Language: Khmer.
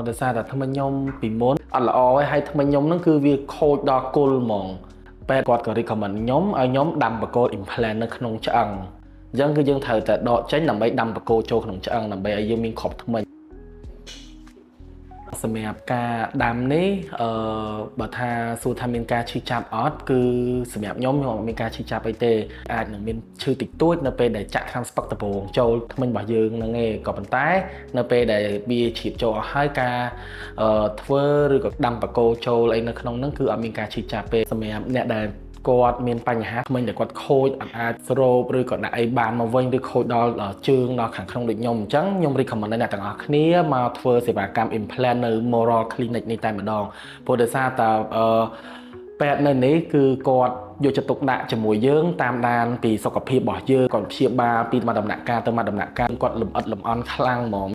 ដោយសារតែថ្មខ្ញុំពីមុនអត់ល្អទេហើយថ្មខ្ញុំហ្នឹងគឺវាខូចដល់គល់ហ្មងពេទ្យគាត់ក៏ recommend ខ្ញុំឲ្យខ្ញុំដាំបកគោ implant នៅក្នុងឆ្អឹងអញ្ចឹងគឺយើងត្រូវតែដកចេញដើម្បីដាំបកគោចូលក្នុងឆ្អឹងដើម្បីឲ្យយើងមានគ្រាប់ថ្មិញសម្រាប់ការដាំនេះបើថាសួរថាមានការឈឺចាប់អត់គឺសម្រាប់ខ្ញុំអត់មានការឈឺចាប់អីទេអាចនឹងមានឈឺតិចតួចនៅពេលដែលចាក់ថ្នាំស្ពឹកដំបូងចូលធ្មេញរបស់យើងហ្នឹងឯងក៏ប៉ុន្តែនៅពេលដែលវាជ្រាបចូលអស់ហើយការធ្វើឬក៏ដាំបកគោចូលអីនៅក្នុងហ្នឹងគឺអត់មានការឈឺចាប់ទេសម្រាប់អ្នកដែលគាត់មានបញ្ហាធ្មេញដែលគាត់ខូចអត់អាចស្រូបឬក៏ដាក់អីបានមកវិញឬខូចដល់ជើងដល់ខាងក្នុងដូចខ្ញុំអញ្ចឹងខ្ញុំ recommend ឲ្យអ្នកទាំងអស់គ្នាមកធ្វើសេវាកម្ម implant នៅ Moral Clinic នេះតែម្ដងព្រោះដោយសារតែពេទ្យនៅនេះគឺគាត់យកចិត្តទុកដាក់ជាមួយយើងតាមដានពីសុខភាពរបស់យើងគាត់ព្យាបាលពីមួយដំណាក់កាលទៅមួយដំណាក់កាលគាត់លម្អិតលម្អន់ខ្លាំងហ្មង